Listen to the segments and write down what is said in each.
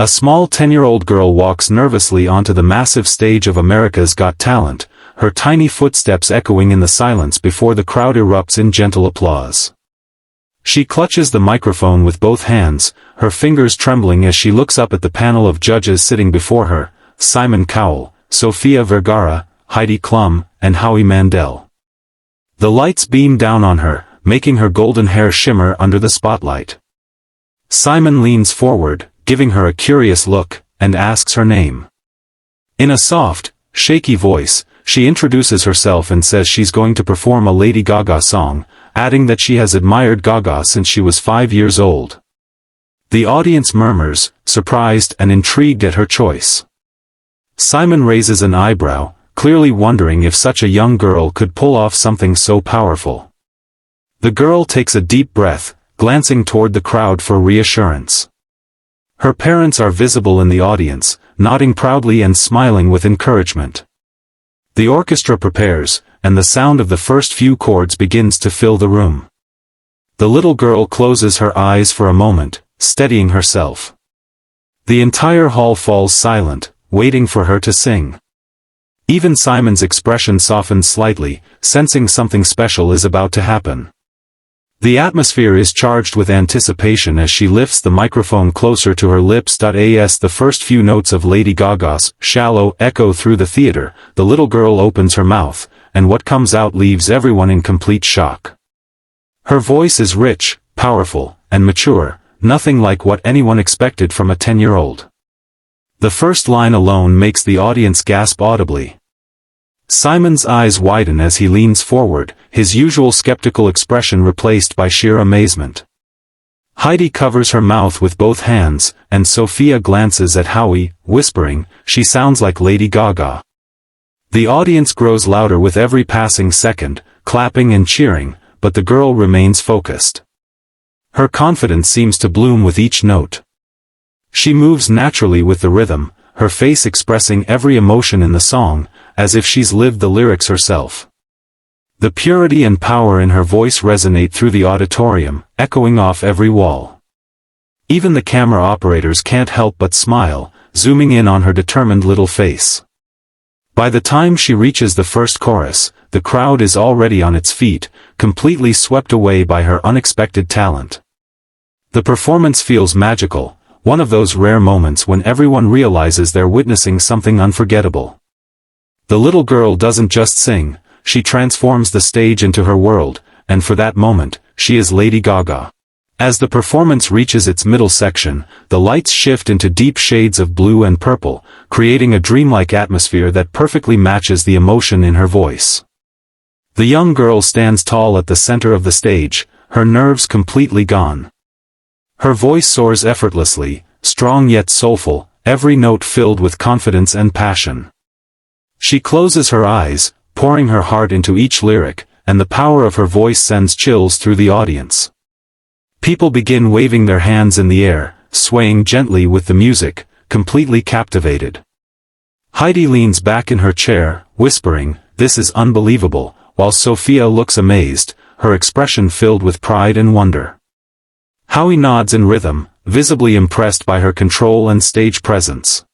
A small 10-year-old girl walks nervously onto the massive stage of America's Got Talent, her tiny footsteps echoing in the silence before the crowd erupts in gentle applause. She clutches the microphone with both hands, her fingers trembling as she looks up at the panel of judges sitting before her: Simon Cowell, Sofia Vergara, Heidi Klum, and Howie Mandel. The lights beam down on her, making her golden hair shimmer under the spotlight. Simon leans forward, giving her a curious look, and asks her name. In a soft, shaky voice, she introduces herself and says she's going to perform a Lady Gaga song, adding that she has admired Gaga since she was 5 years old. The audience murmurs, surprised and intrigued at her choice. Simon raises an eyebrow, clearly wondering if such a young girl could pull off something so powerful. The girl takes a deep breath, glancing toward the crowd for reassurance. Her parents are visible in the audience, nodding proudly and smiling with encouragement. The orchestra prepares, and the sound of the first few chords begins to fill the room. The little girl closes her eyes for a moment, steadying herself. The entire hall falls silent, waiting for her to sing. Even Simon's expression softens slightly, sensing something special is about to happen. The atmosphere is charged with anticipation as she lifts the microphone closer to her lips. As the first few notes of Lady Gaga's "Shallow" echo through the theater, the little girl opens her mouth, and what comes out leaves everyone in complete shock. Her voice is rich, powerful, and mature, nothing like what anyone expected from a 10-year-old. The first line alone makes the audience gasp audibly. Simon's eyes widen as he leans forward, his usual skeptical expression replaced by sheer amazement. Heidi covers her mouth with both hands, and Sophia glances at Howie, whispering, "She sounds like Lady Gaga." The audience grows louder with every passing second, clapping and cheering, but the girl remains focused. Her confidence seems to bloom with each note. She moves naturally with the rhythm, her face expressing every emotion in the song, as if she's lived the lyrics herself. The purity and power in her voice resonate through the auditorium, echoing off every wall. Even the camera operators can't help but smile, zooming in on her determined little face. By the time she reaches the first chorus, the crowd is already on its feet, completely swept away by her unexpected talent. The performance feels magical, one of those rare moments when everyone realizes they're witnessing something unforgettable. The little girl doesn't just sing, she transforms the stage into her world, and for that moment, she is Lady Gaga. As the performance reaches its middle section, the lights shift into deep shades of blue and purple, creating a dreamlike atmosphere that perfectly matches the emotion in her voice. The young girl stands tall at the center of the stage, her nerves completely gone. Her voice soars effortlessly, strong yet soulful, every note filled with confidence and passion. She closes her eyes, pouring her heart into each lyric, and the power of her voice sends chills through the audience. People begin waving their hands in the air, swaying gently with the music, completely captivated. Heidi leans back in her chair, whispering, "This is unbelievable," while Sophia looks amazed, her expression filled with pride and wonder. Howie nods in rhythm, visibly impressed by her control and stage presence.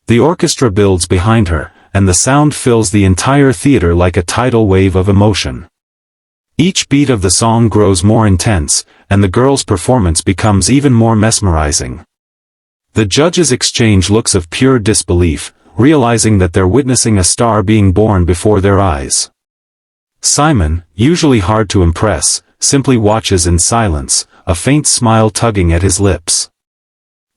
The orchestra builds behind her, and the sound fills the entire theater like a tidal wave of emotion. Each beat of the song grows more intense, and the girl's performance becomes even more mesmerizing. The judges exchange looks of pure disbelief, realizing that they're witnessing a star being born before their eyes. Simon, usually hard to impress, simply watches in silence, a faint smile tugging at his lips.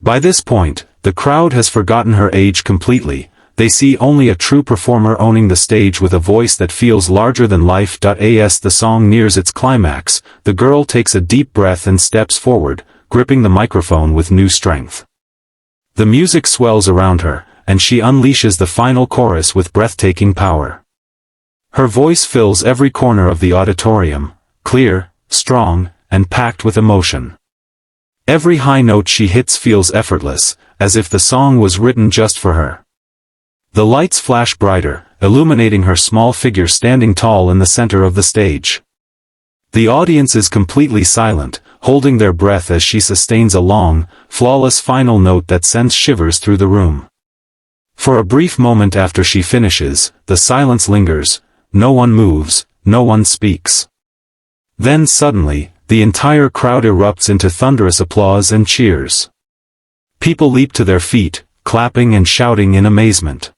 By this point, the crowd has forgotten her age completely. They see only a true performer owning the stage with a voice that feels larger than life. As the song nears its climax, the girl takes a deep breath and steps forward, gripping the microphone with new strength. The music swells around her, and she unleashes the final chorus with breathtaking power. Her voice fills every corner of the auditorium, clear, strong, and packed with emotion. Every high note she hits feels effortless, as if the song was written just for her. The lights flash brighter, illuminating her small figure standing tall in the center of the stage. The audience is completely silent, holding their breath as she sustains a long, flawless final note that sends shivers through the room. For a brief moment after she finishes, the silence lingers, no one moves, no one speaks. Then suddenly, the entire crowd erupts into thunderous applause and cheers. People leap to their feet, clapping and shouting in amazement.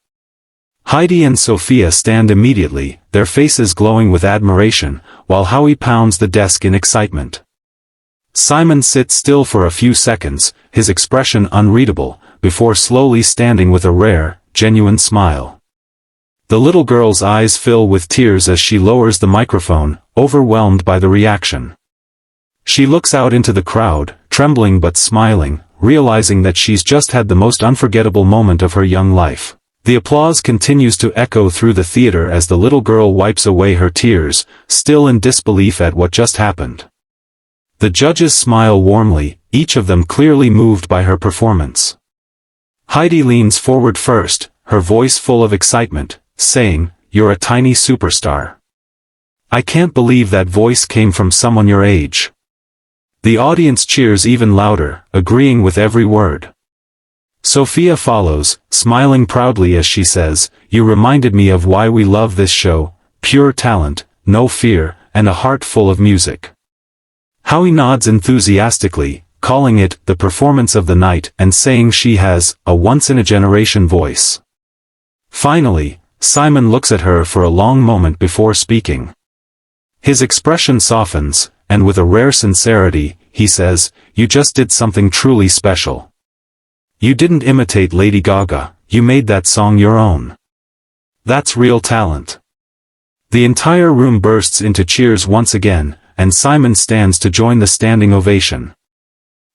Heidi and Sophia stand immediately, their faces glowing with admiration, while Howie pounds the desk in excitement. Simon sits still for a few seconds, his expression unreadable, before slowly standing with a rare, genuine smile. The little girl's eyes fill with tears as she lowers the microphone, overwhelmed by the reaction. She looks out into the crowd, trembling but smiling, realizing that she's just had the most unforgettable moment of her young life. The applause continues to echo through the theater as the little girl wipes away her tears, still in disbelief at what just happened. The judges smile warmly, each of them clearly moved by her performance. Heidi leans forward first, her voice full of excitement, saying, "You're a tiny superstar. I can't believe that voice came from someone your age." The audience cheers even louder, agreeing with every word. Sophia follows, smiling proudly as she says, "You reminded me of why we love this show, pure talent, no fear, and a heart full of music." Howie nods enthusiastically, calling it the performance of the night and saying she has a once-in-a-generation voice. Finally, Simon looks at her for a long moment before speaking. His expression softens, and with a rare sincerity, he says, "You just did something truly special. You didn't imitate Lady Gaga, you made that song your own. That's real talent." The entire room bursts into cheers once again, and Simon stands to join the standing ovation.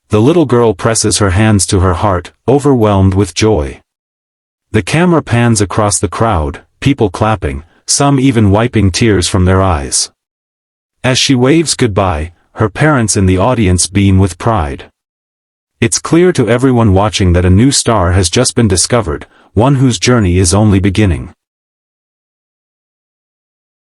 The little girl presses her hands to her heart, overwhelmed with joy. The camera pans across the crowd, people clapping, some even wiping tears from their eyes. As she waves goodbye, her parents in the audience beam with pride. It's clear to everyone watching that a new star has just been discovered, one whose journey is only beginning.